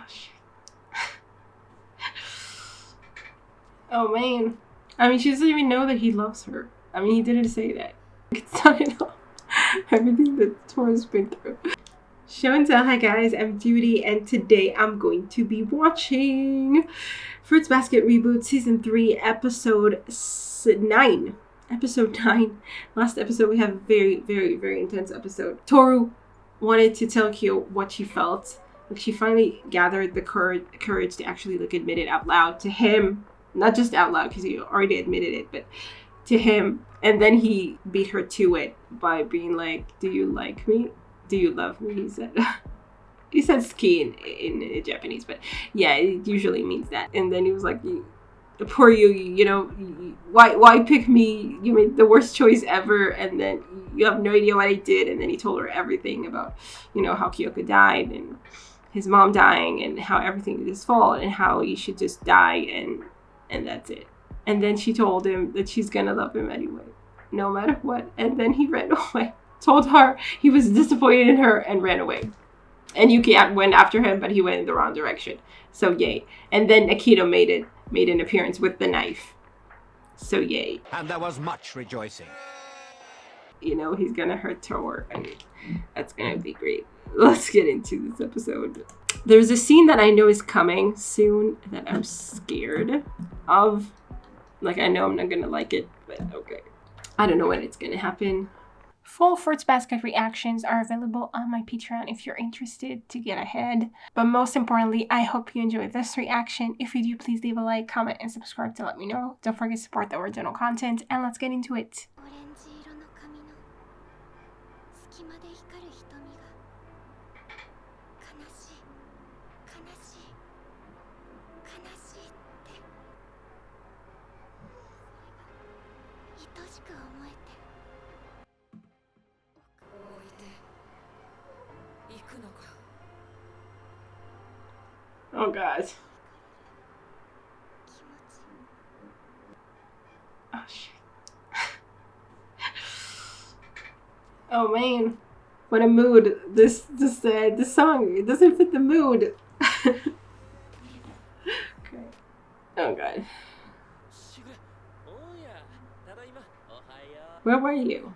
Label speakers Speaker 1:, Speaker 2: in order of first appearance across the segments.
Speaker 1: shit. Oh man. I mean, she doesn't even know that he loves her. I mean, he didn't say that. It's not at all everything that Tooru's been through. Show and tell. Hi guys, I'm Judy, and today I'm going to be watching Fruits Basket Reboot Season 3, Episode 9. Episode 9. Last episode we have a very, very, very intense episode. Tooru wanted to tell Kyou what she felt. Like, she finally gathered the courage to actually admit it out loud to him. Not just out loud, because he already admitted it, but to him. And then he beat her to it by being like, do you like me? Do you love me? He said. He said ski in Japanese, but yeah, it usually means that. And then he was like, poor you know, why pick me? You made the worst choice ever, and then you have no idea what I did. And then he told her everything about, you know, how Kyoko died and his mom dying and how everything is his fault and how he should just die and that's it. And then she told him that she's gonna love him anyway, no matter what. And then he ran away. Told her he was disappointed in her and ran away. And Yuki went after him, but he went in the wrong direction. So yay. And then Akito made an appearance with the knife. So yay.
Speaker 2: And there was much rejoicing.
Speaker 1: You know, he's gonna hurt Tooru, and that's gonna be great. Let's get into this episode. There's a scene that I know is coming soon that I'm scared of. Like, I know I'm not gonna like it, but okay. I don't know when it's gonna happen. Full Fruits Basket reactions are available on my Patreon if you're interested to get ahead. But most importantly, I hope you enjoyed this reaction. If you do, please leave a like, comment, and subscribe to let me know. Don't forget to support the original content, and let's get into it. Oh god. Oh shit. Oh man. What a mood. This song, it doesn't fit the mood. Okay. Oh god. Where were you?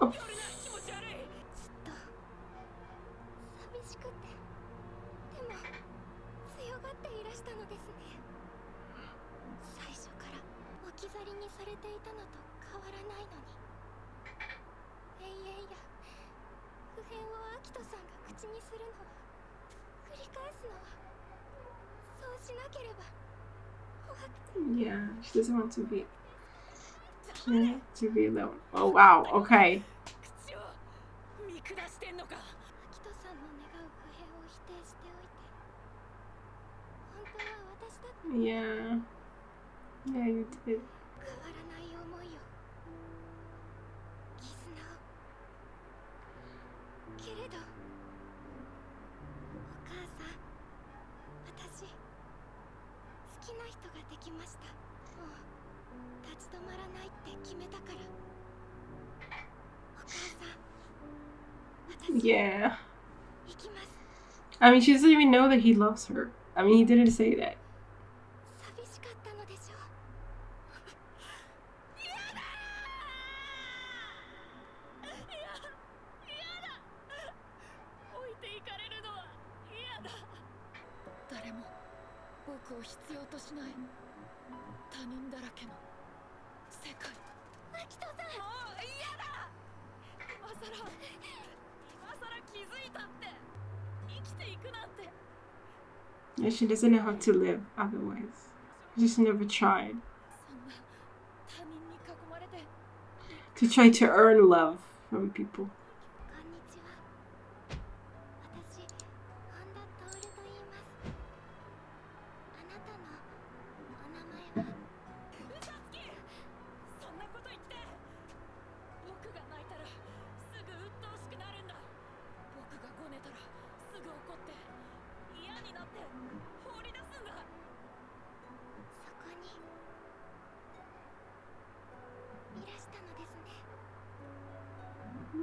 Speaker 1: Oh. Yeah, she doesn't want to be alone. Oh wow, okay. Yeah. Yeah, you did. Yeah. I mean, she doesn't even know that he loves her. I mean, he didn't say that. Yeah, she doesn't know how to live otherwise. She just never tried. To try to earn love from people.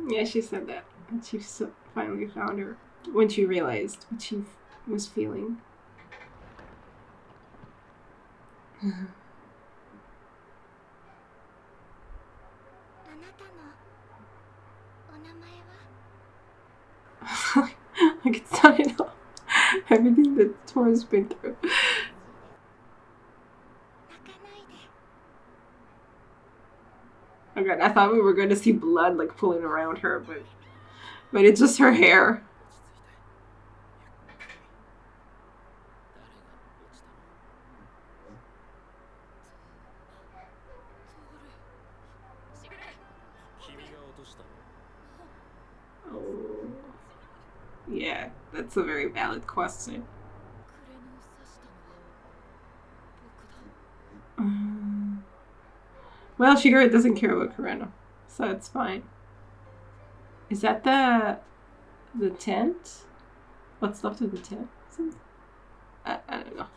Speaker 1: Yeah, she said that. And she finally found her when she realized what she was feeling. Like it's not at all. Everything that Toru's been through. Oh god, I thought we were going to see blood like pulling around her, but it's just her hair. Oh. Yeah, that's a very valid question. Well, Shigure doesn't care about kureno, so it's fine. Is that the tent? What's left of the tent? I don't know.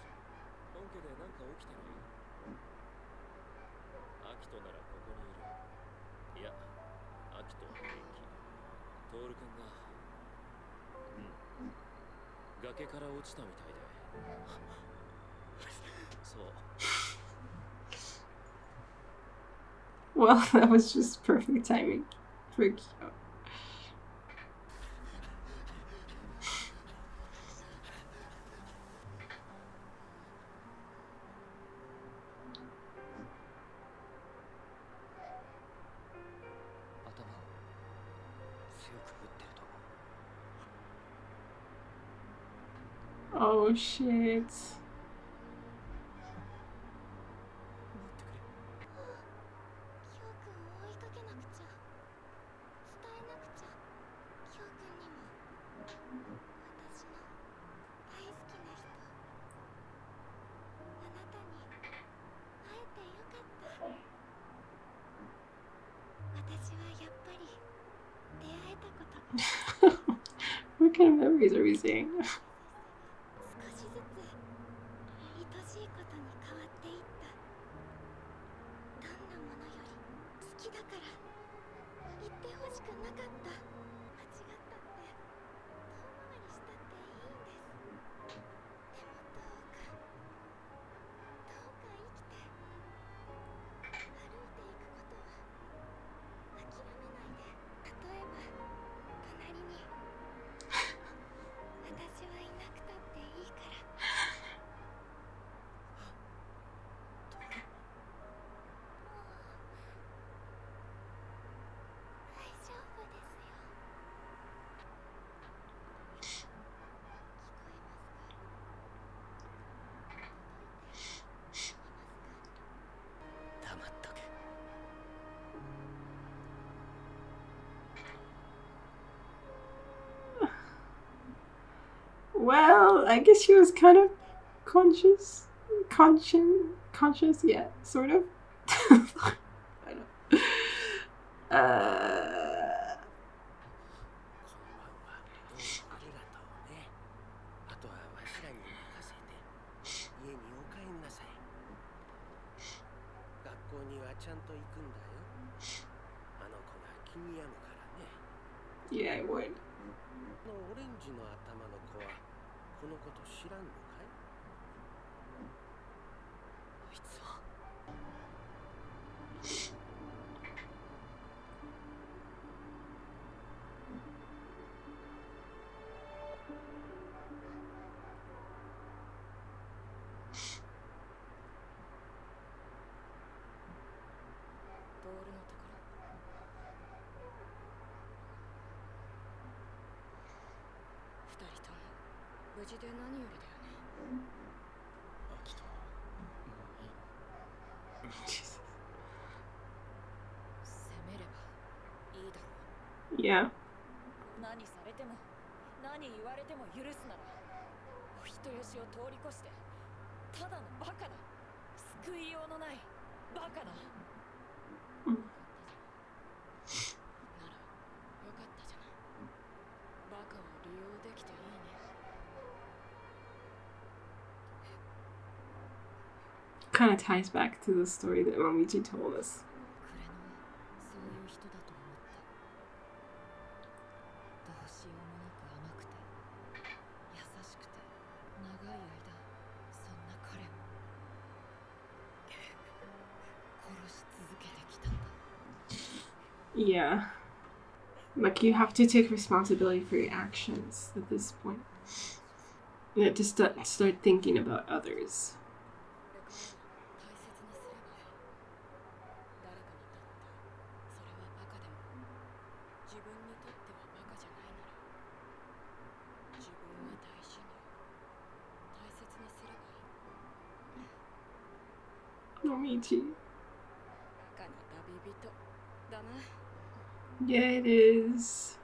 Speaker 1: Well, that was just perfect timing for Kyou. Oh shit. What kind of memories are we seeing? Well, I guess she was kind of conscious, yeah, sort of. I don't. Yeah, I would. Jesus. Yeah. Kind of ties back to the story that Momiji told us. Yeah. Like, you have to take responsibility for your actions at this point. You have to start thinking about others. Momiji. Yeah, it is.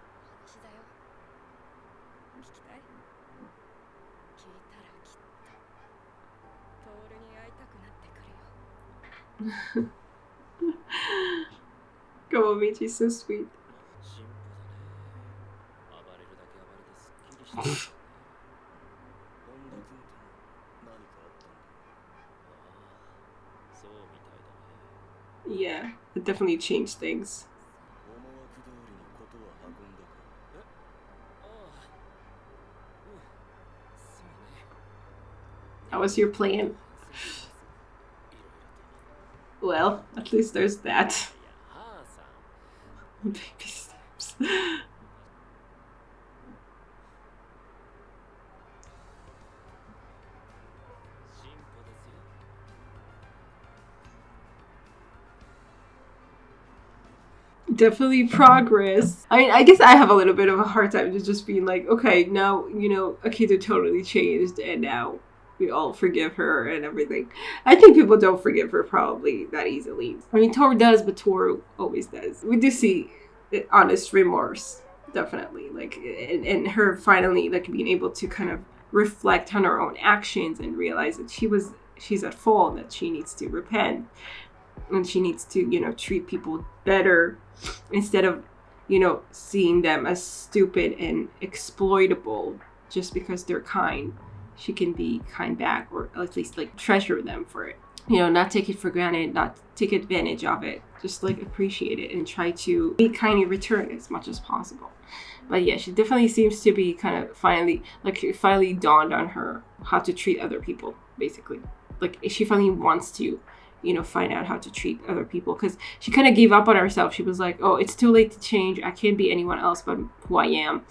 Speaker 1: Go, Momiji's so sweet. Yeah, it definitely changed things. How was your plan? Well, at least there's that. Baby steps. Definitely progress. I mean, I guess I have a little bit of a hard time just being like, okay, now, Akito totally changed and now we all forgive her and everything. I think people don't forgive her probably that easily. I mean, Toru does, but Toru always does. We do see honest remorse, definitely. Like, and her finally, like, being able to kind of reflect on her own actions and realize that she's at fault, that she needs to repent. And she needs to, treat people better instead of, seeing them as stupid and exploitable just because they're kind. She can be kind back, or at least, like, treasure them for it. Not take it for granted, not take advantage of it. Just, like, appreciate it and try to be kind in return as much as possible. But yeah, she definitely seems to be kind of finally dawned on her how to treat other people, basically. Like, she finally wants to find out how to treat other people, because she kind of gave up on herself. She was like, oh, it's too late to change. I can't be anyone else but who I am.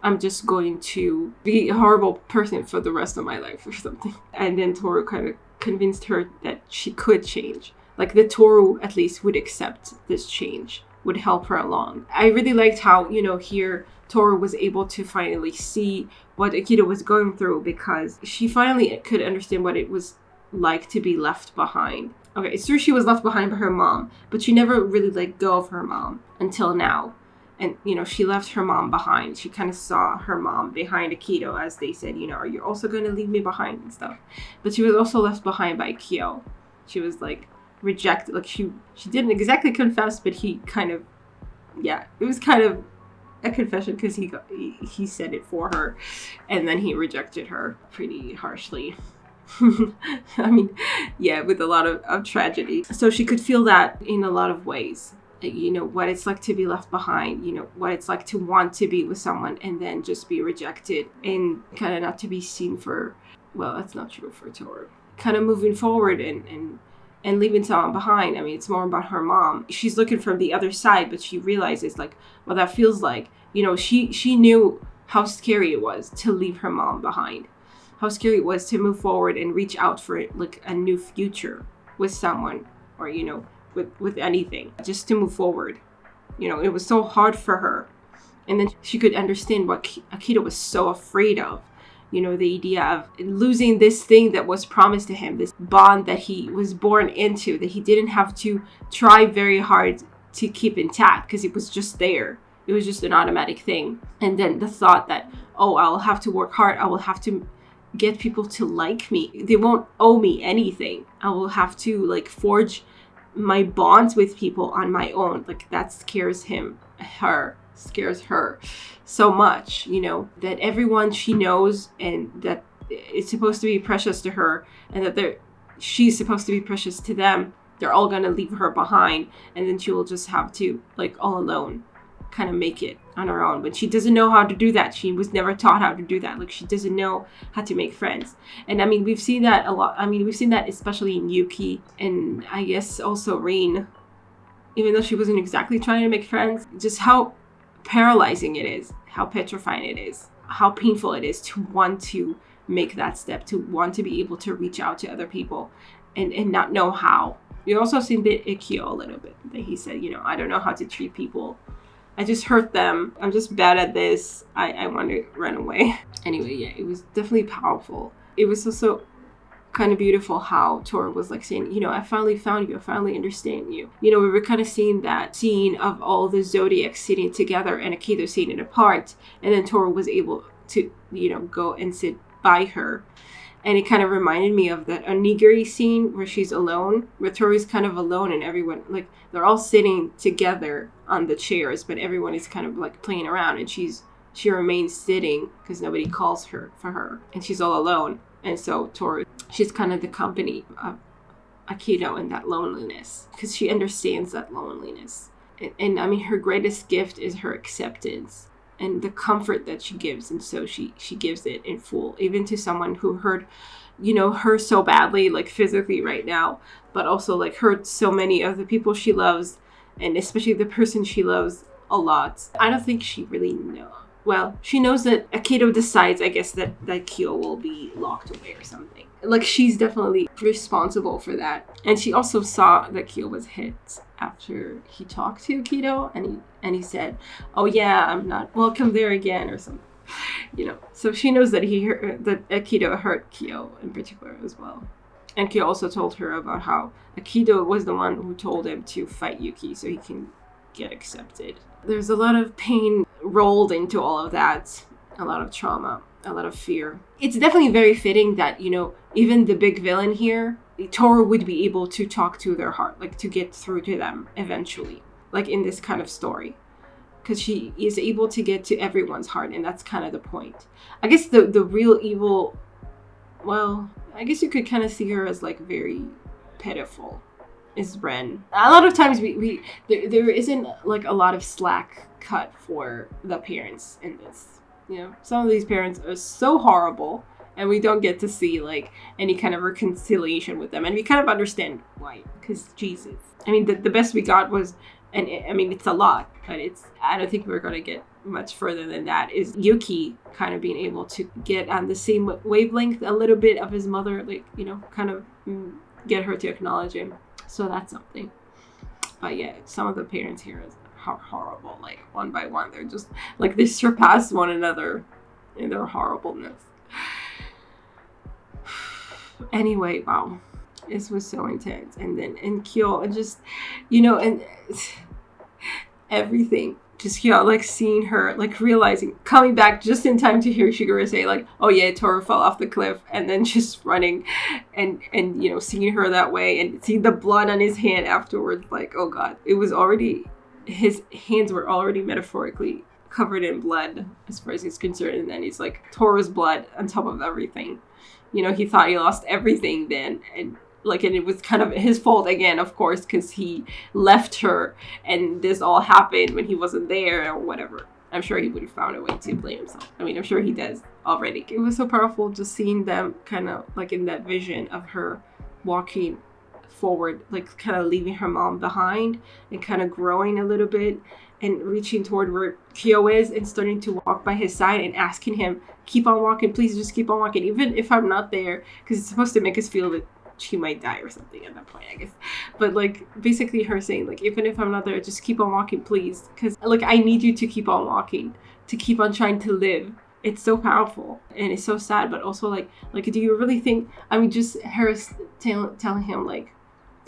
Speaker 1: I'm just going to be a horrible person for the rest of my life or something. And then Toru kind of convinced her that she could change. Like, the Toru at least would accept this change, would help her along. I really liked how, here Toru was able to finally see what Akito was going through, because she finally could understand what it was like to be left behind. Okay, it's true she was left behind by her mom, but she never really let go of her mom until now. And, she left her mom behind. She kind of saw her mom behind Akito, as they said, are you also going to leave me behind and stuff? But she was also left behind by Kyou. She was, like, rejected. Like, she didn't exactly confess, but he kind of, yeah, it was kind of a confession, because he said it for her. And then he rejected her pretty harshly. I mean, yeah, with a lot of tragedy. So she could feel that in a lot of ways. What it's like to be left behind, what it's like to want to be with someone and then just be rejected and kind of not to be seen for, well, that's not true for Toru. Kind of moving forward and leaving someone behind. I mean, it's more about her mom. She's looking from the other side, but she realizes, like, what that feels like. She knew how scary it was to leave her mom behind. How scary it was to move forward and reach out for, like, a new future with someone, or, with anything, just to move forward. It was so hard for her. And then she could understand what Akito was so afraid of. The idea of losing this thing that was promised to him, this bond that he was born into, that he didn't have to try very hard to keep intact, because it was just there. It was just an automatic thing. And then the thought that, oh, I'll have to work hard. I will have to get people to like me. They won't owe me anything. I will have to, like, forge my bonds with people on my own. Like, that scares her so much, that everyone she knows and that it's supposed to be precious to her, and that she's supposed to be precious to them, they're all gonna leave her behind, and then she will just have to, like, all alone kind of make it on her own. But she doesn't know how to do that. She was never taught how to do that. Like, she doesn't know how to make friends. And I mean, we've seen that a lot. I mean, we've seen that especially in Yuki, and I guess also Rin, even though she wasn't exactly trying to make friends, just how paralyzing it is, how petrifying it is, how painful it is to want to make that step, to want to be able to reach out to other people and not know how. You also seen the Kyou a little bit, that he said, I don't know how to treat people. I just hurt them. I'm just bad at this. I want to run away. Anyway, yeah, it was definitely powerful. It was also kind of beautiful how Tooru was like saying, I finally found you. I finally understand you. We were kind of seeing that scene of all the zodiacs sitting together and Akito sitting apart. And then Tooru was able to, go and sit by her. And it kind of reminded me of that onigiri scene where she's alone, where Toru's kind of alone and everyone, like, they're all sitting together on the chairs, but everyone is kind of like playing around, and she remains sitting because nobody calls her for her, and she's all alone. And so Tooru, she's kind of the company of Akito in that loneliness, because she understands that loneliness. And I mean, her greatest gift is her acceptance and the comfort that she gives. And so she gives it in full, even to someone who hurt, her so badly, like physically right now, but also like hurt so many of the people she loves, and especially the person she loves a lot. I don't think she really knows. Well, she knows that Akito decides, I guess, that Kyou will be locked away or something. Like, she's definitely responsible for that. And she also saw that Kyou was hit after he talked to Akito, and he said, "Oh yeah, I'm not welcome there again," or something. So she knows that that Akito hurt Kyou in particular as well. And Kyou also told her about how Akito was the one who told him to fight Yuki so he can get accepted. There's a lot of pain rolled into all of that, a lot of trauma, a lot of fear. It's definitely very fitting that, even the big villain here, Tooru would be able to talk to their heart, like to get through to them eventually, like in this kind of story. Because she is able to get to everyone's heart, and that's kind of the point. I guess the real evil, well, I guess you could kind of see her as like very pitiful, is Ren. A lot of times there isn't like a lot of slack cut for the parents in this. Some of these parents are so horrible, and we don't get to see like any kind of reconciliation with them, and we kind of understand why, because Jesus. I mean, the best we got was, and I mean, it's a lot, but I don't think we're going to get much further than that, is Yuki kind of being able to get on the same wavelength a little bit of his mother, like, kind of get her to acknowledge him. So that's something. But yeah, some of the parents here are horrible, like one by one. They're just like, they surpass one another in their horribleness. Anyway, wow. This was so intense. And then in Kyou, and just, and everything. Just, like seeing her, like realizing, coming back just in time to hear Shigure say like, "Oh yeah, Tooru fell off the cliff," and then just running and seeing her that way and seeing the blood on his hand afterwards, like, oh God. It was already, his hands were already metaphorically covered in blood as far as he's concerned, and then he's like, Tooru's blood on top of everything. He thought he lost everything then, and it was kind of his fault again, of course, because he left her and this all happened when he wasn't there or whatever. I'm sure he would have found a way to blame himself. I mean, I'm sure he does already. It was so powerful just seeing them kind of like in that vision of her walking forward, like kind of leaving her mom behind and kind of growing a little bit and reaching toward where Kyou is and starting to walk by his side and asking him, "Keep on walking, please, just keep on walking, even if I'm not there," because it's supposed to make us feel that she might die or something at that point, I guess. But like, basically her saying like, even if I'm not there, just keep on walking, please, because like, I need you to keep on walking, to keep on trying to live. It's so powerful, and it's so sad, but also like do you really think, I mean, just her telling him, like,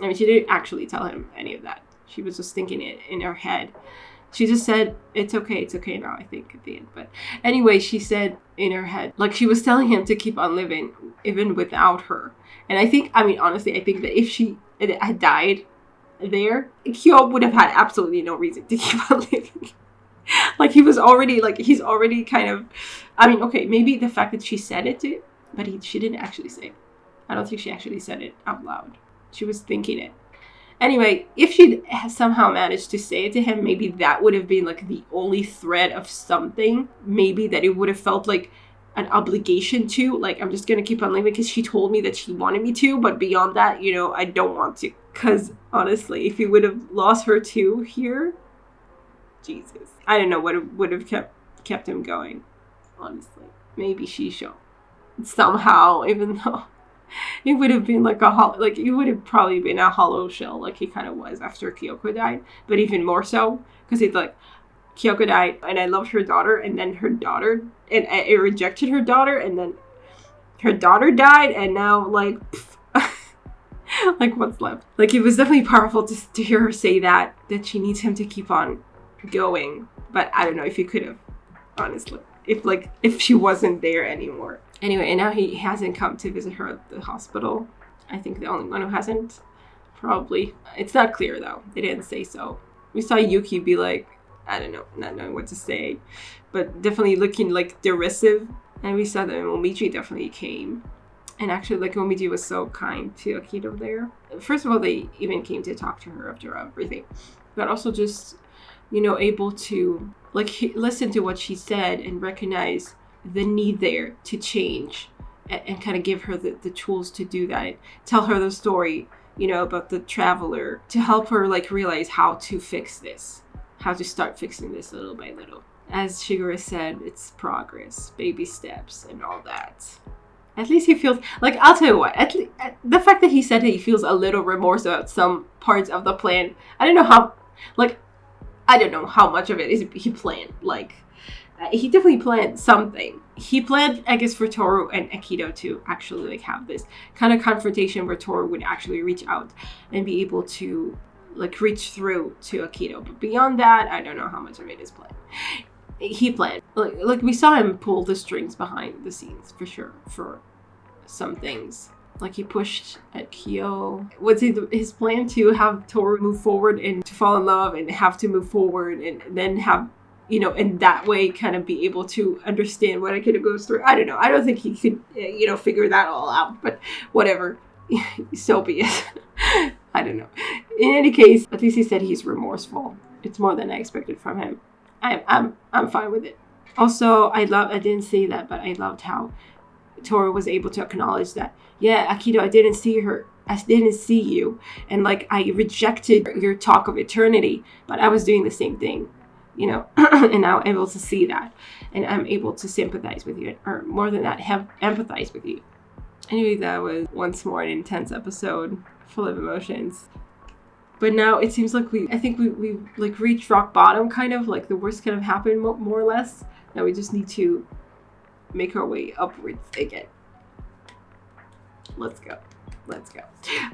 Speaker 1: I mean, she didn't actually tell him any of that, she was just thinking it in her head. She just said, it's okay now, I think, at the end. But anyway, she said in her head, like, she was telling him to keep on living even without her. And I think, I mean, honestly, I think that if she had died there, Kyou would have had absolutely no reason to keep on living. Like, he's already kind of, I mean, okay, maybe the fact that she said it to him, but she didn't actually say it. I don't think she actually said it out loud. She was thinking it. Anyway, if she'd somehow managed to say it to him, maybe that would have been like the only thread of something. Maybe that it would have felt like an obligation to, like, I'm just going to keep on living because she told me that she wanted me to, but beyond that, I don't want to. Because honestly, if he would have lost her too here, Jesus, I don't know what would have kept him going. Honestly, maybe Shisho somehow, even though it would have been like it would have probably been a hollow shell, like he kind of was after Kyoko died, but even more so because it's like Kyoko died, and I loved her daughter, and then her daughter, and it rejected her daughter, and then her daughter died, and now like. Like what's left? Like it was definitely powerful to hear her say that she needs him to keep on going. But I don't know if he could have, honestly, if she wasn't there anymore. Anyway, and now he hasn't come to visit her at the hospital. I think the only one who hasn't, probably. It's not clear though. They didn't say so. We saw Yuki be like, I don't know, not knowing what to say, but definitely looking like derisive. And we saw that Momiji definitely came. And actually, like, Momiji was so kind to Akito there. First of all, they even came to talk to her after everything. But also just, able to, like, listen to what she said and recognize the need there to change. And kind of give her the tools to do that. And tell her the story, about the traveler. To help her, like, realize how to fix this. How to start fixing this little by little. As Shigure said, it's progress, baby steps, and all that. At least he feels, like, I'll tell you what, the fact that he said that he feels a little remorse about some parts of the plan, I don't know how much of it is he planned. Like, he definitely planned something. He planned, I guess, for Tooru and Akito to actually, like, have this kind of confrontation where Tooru would actually reach out and be able to, like, reach through to Akito. But beyond that, I don't know how much of it is planned. He planned. Like we saw him pull the strings behind the scenes, for sure, for some things. Like, he pushed at Kyou. Was his plan to have Tooru move forward and to fall in love and have to move forward and then have, in that way kind of be able to understand what Akito goes through? I don't know. I don't think he could, figure that all out, but whatever. So be it. I don't know. In any case, at least he said he's remorseful. It's more than I expected from him. I'm fine with it. Also, I didn't say that, but I loved how Tooru was able to acknowledge that, yeah, Akito, I didn't see you, and like I rejected your talk of eternity, but I was doing the same thing, and now I'm able to see that, and I'm able to sympathize with you, or more than that, empathize with you. Anyway, that was once more an intense episode, full of emotions. But now it seems like we like reached rock bottom, kind of like the worst kind of happened more or less. Now we just need to make our way upwards again. Let's go.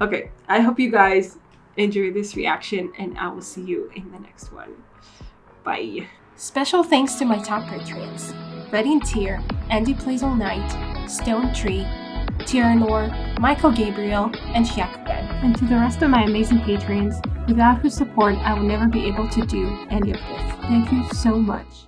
Speaker 1: Okay, I hope you guys enjoy this reaction, and I will see you in the next one. Bye. Special thanks to my top patrons: Betty and Tier, Andy Plays All Night, Stone Tree, Tyrannor, Michael Gabriel, and Shakugan. And to the rest of my amazing patrons, without whose support I would never be able to do any of this. Thank you so much.